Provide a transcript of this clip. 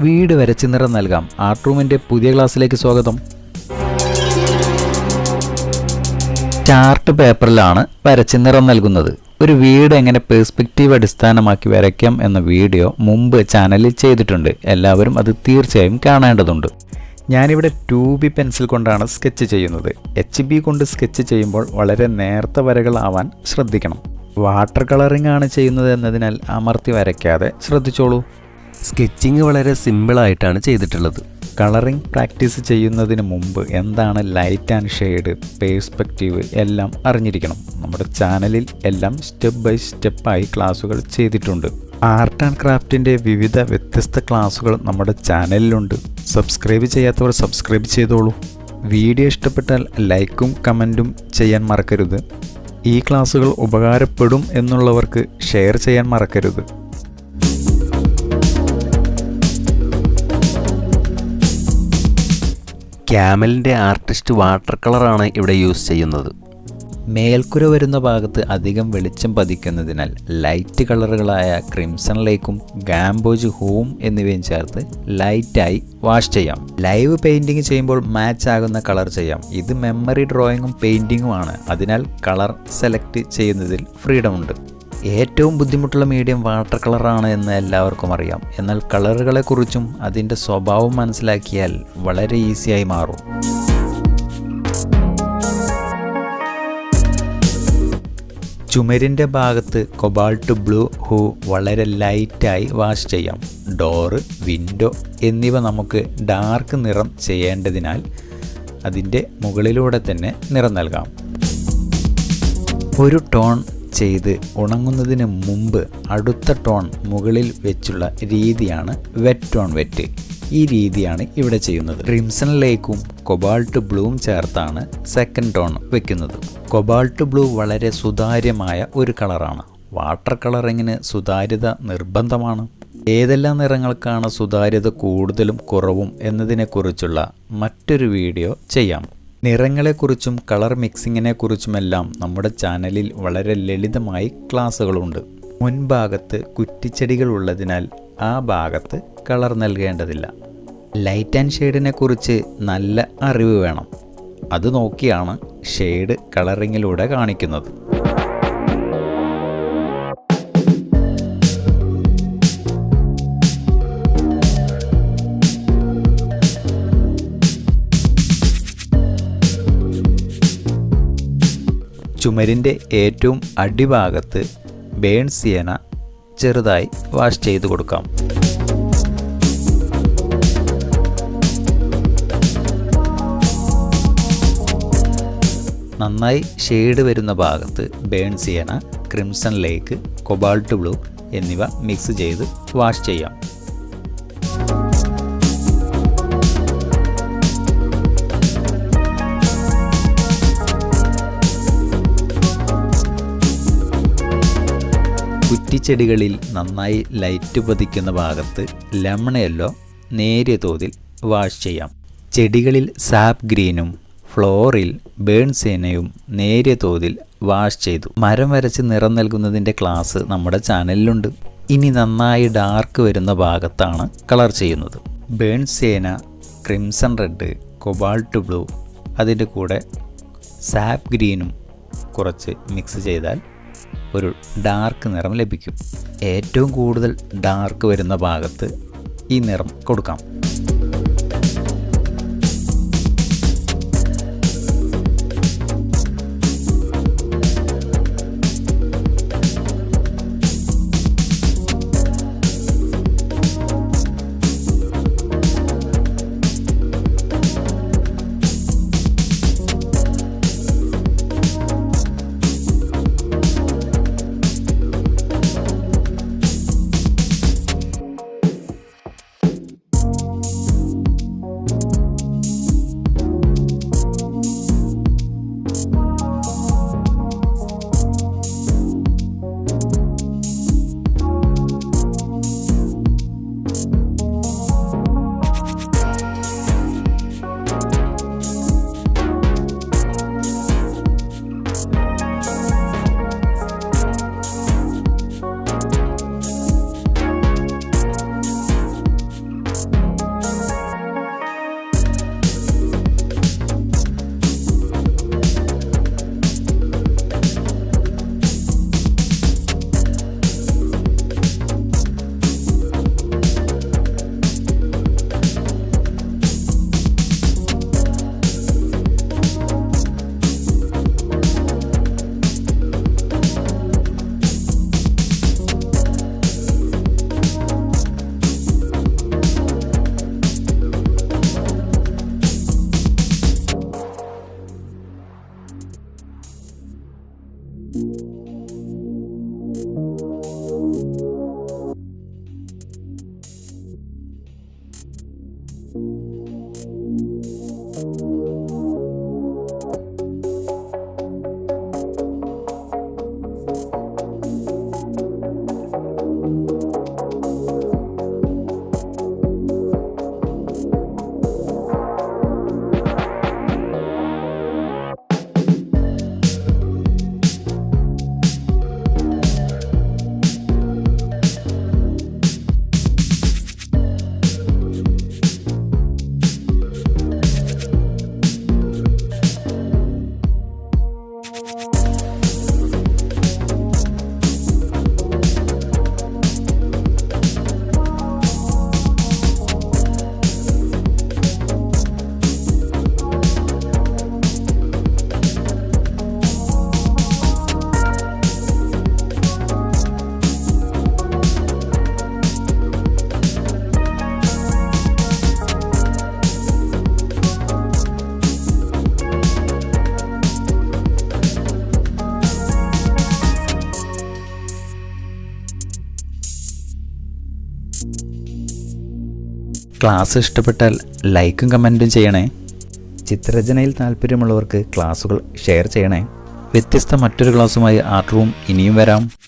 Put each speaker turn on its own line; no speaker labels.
വീട് വരച്ച് നിറം നൽകാം. ആർട്ട് റൂമിൻ്റെ പുതിയ ക്ലാസ്സിലേക്ക് സ്വാഗതം. ചാർട്ട് പേപ്പറിലാണ് വരച്ച് നിറം നൽകുന്നത്. ഒരു വീട് എങ്ങനെ പെർസ്പെക്റ്റീവ് അടിസ്ഥാനമാക്കി വരയ്ക്കാം എന്ന വീഡിയോ മുമ്പ് ചാനലിൽ ചെയ്തിട്ടുണ്ട്. എല്ലാവരും അത് തീർച്ചയായും കാണേണ്ടതുണ്ട്. ഞാനിവിടെ 2B പെൻസിൽ കൊണ്ടാണ് സ്കെച്ച് ചെയ്യുന്നത്. HB കൊണ്ട് സ്കെച്ച് ചെയ്യുമ്പോൾ വളരെ നേർത്ത വരകളാവാൻ ശ്രദ്ധിക്കണം. വാട്ടർ കളറിംഗ് ആണ് ചെയ്യുന്നത് എന്നതിനാൽ അമർത്തി വരയ്ക്കാതെ ശ്രദ്ധിച്ചോളൂ.
സ്കെച്ചിങ് വളരെ സിമ്പിളായിട്ടാണ് ചെയ്തിട്ടുള്ളത്.
കളറിംഗ് പ്രാക്ടീസ് ചെയ്യുന്നതിന് മുമ്പ് എന്താണ് ലൈറ്റ് ആൻഡ് ഷെയ്ഡ്, പേഴ്സ്പെക്റ്റീവ് എല്ലാം അറിഞ്ഞിരിക്കണം. നമ്മുടെ ചാനലിൽ എല്ലാം സ്റ്റെപ്പ് ബൈ സ്റ്റെപ്പായി ക്ലാസ്സുകൾ ചെയ്തിട്ടുണ്ട്. ആർട്ട് ആൻഡ് ക്രാഫ്റ്റിൻ്റെ വിവിധ വ്യത്യസ്ത ക്ലാസ്സുകൾ നമ്മുടെ ചാനലിലുണ്ട്. സബ്സ്ക്രൈബ് ചെയ്യാത്തവർ സബ്സ്ക്രൈബ് ചെയ്തോളൂ. വീഡിയോ ഇഷ്ടപ്പെട്ടാൽ ലൈക്കും കമൻറ്റും ചെയ്യാൻ മറക്കരുത്. ഈ ക്ലാസ്സുകൾ ഉപകാരപ്പെടും എന്നുള്ളവർക്ക് ഷെയർ ചെയ്യാൻ മറക്കരുത്.
ക്യാമലിൻ്റെ ആർട്ടിസ്റ്റ് വാട്ടർ കളറാണ് ഇവിടെ യൂസ് ചെയ്യുന്നത്.
മേൽക്കുര വരുന്ന ഭാഗത്ത് അധികം വെളിച്ചം പതിക്കുന്നതിനാൽ ലൈറ്റ് കളറുകളായ ക്രിംസൺ ലേക്കും ഗാംബോജ് ഹൂം എന്നിവയും ചേർത്ത് ലൈറ്റായി വാഷ് ചെയ്യാം. ലൈവ് പെയിൻറ്റിങ് ചെയ്യുമ്പോൾ മാച്ച് ആകുന്ന കളർ ചെയ്യാം. ഇത് മെമ്മറി ഡ്രോയിങ്ങും പെയിൻറ്റിങ്ങുമാണ്, അതിനാൽ കളർ സെലക്ട് ചെയ്യുന്നതിൽ ഫ്രീഡം ഉണ്ട്. ഏറ്റവും ബുദ്ധിമുട്ടുള്ള മീഡിയം വാട്ടർ കളറാണ് എന്ന് എല്ലാവർക്കും അറിയാം. എന്നാൽ കളറുകളെക്കുറിച്ചും അതിൻ്റെ സ്വഭാവം മനസ്സിലാക്കിയാൽ വളരെ ഈസിയായി മാറും. ചുമരിൻ്റെ ഭാഗത്ത് കൊബാൾട്ട് ബ്ലൂ ഹൂ വളരെ ലൈറ്റായി വാഷ് ചെയ്യാം. ഡോറ്, വിൻഡോ എന്നിവ നമുക്ക് ഡാർക്ക് നിറം ചെയ്യേണ്ടതിനാൽ അതിൻ്റെ മുകളിലൂടെ തന്നെ നിറം നൽകാം. ഒരു ടോൺ ചെയ്ത് ഉണങ്ങുന്നതിന് മുമ്പ് അടുത്ത ടോൺ മുകളിൽ വെച്ചുള്ള രീതിയാണ് വെറ്റ് ടോൺ വെറ്റ്. ഈ രീതിയാണ് ഇവിടെ ചെയ്യുന്നത്. ക്രിംസൺ ലേക്കും കൊബാൾട്ട് ബ്ലൂവും ചേർത്താണ് സെക്കൻഡ് ടോൺ വെക്കുന്നത്. കൊബാൾട്ട് ബ്ലൂ വളരെ സുതാര്യമായ ഒരു കളറാണ്. വാട്ടർ കളറിങ്ങിന് സുതാര്യത നിർബന്ധമാണ്. ഏതെല്ലാം നിറങ്ങൾക്കാണ് സുതാര്യത കൂടുതലും കുറവും എന്നതിനെക്കുറിച്ചുള്ള മറ്റൊരു വീഡിയോ ചെയ്യാം. നിറങ്ങളെക്കുറിച്ചും കളർ മിക്സിങ്ങിനെക്കുറിച്ചുമെല്ലാം നമ്മുടെ ചാനലിൽ വളരെ ലളിതമായി ക്ലാസ്സുകളുണ്ട്. മുൻഭാഗത്ത് കുറ്റിച്ചെടികൾ ഉള്ളതിനാൽ ആ ഭാഗത്ത് കളർ നൽകേണ്ടതില്ല. ലൈറ്റ് ആൻഡ് ഷെയ്ഡിനെ കുറിച്ച് നല്ല അറിവ് വേണം. അത് നോക്കിയാണ് ഷെയ്ഡ് കളറിങ്ങിലൂടെ കാണിക്കുന്നത്. ചുമരിൻ്റെ ഏറ്റവും അടിഭാഗത്ത് ബേൺ സിയന ചെറുതായി വാഷ് ചെയ്ത് കൊടുക്കാം. നന്നായി ഷെയ്ഡ് വരുന്ന ഭാഗത്ത് ബേൺ സിയന, ക്രിംസൺ ലേക്ക്, കൊബാൾട്ട് ബ്ലൂ എന്നിവ മിക്സ് ചെയ്ത് വാഷ് ചെയ്യാം. കുറ്റിച്ചെടികളിൽ നന്നായി ലൈറ്റ് പതിക്കുന്ന ഭാഗത്ത് ലെമൺ യെല്ലോ നേരിയ തോതിൽ വാഷ് ചെയ്യാം. ചെടികളിൽ സാപ്പ് ഗ്രീനും ഫ്ലോറിൽ ബേൺ സേനയും നേരിയ തോതിൽ വാഷ് ചെയ്തു. മരം വരച്ച് നിറം നൽകുന്നതിൻ്റെ ക്ലാസ് നമ്മുടെ ചാനലിലുണ്ട്. ഇനി നന്നായി ഡാർക്ക് വരുന്ന ഭാഗത്താണ് കളർ ചെയ്യുന്നത്. ബേൺ സേന, ക്രിംസൺ റെഡ്, കൊബാൾട്ട് ബ്ലൂ അതിൻ്റെ കൂടെ സാപ്പ് ഗ്രീനും കുറച്ച് മിക്സ് ചെയ്താൽ ഒരു ഡാർക്ക് നിറം ലഭിക്കും. ഏറ്റവും കൂടുതൽ ഡാർക്ക് വരുന്ന ഭാഗത്ത് ഈ നിറം കൊടുക്കാം. ക്ലാസ് ഇഷ്ടപ്പെട്ടാൽ ലൈക്കും കമൻറ്റും ചെയ്യണേ. ചിത്രരചനയിൽ താല്പര്യമുള്ളവർക്ക് ക്ലാസുകൾ ഷെയർ ചെയ്യണേ. വ്യത്യസ്ത മറ്റൊരു ക്ലാസ്സുമായി ആർട്ട് റൂം ഇനിയും വരാം.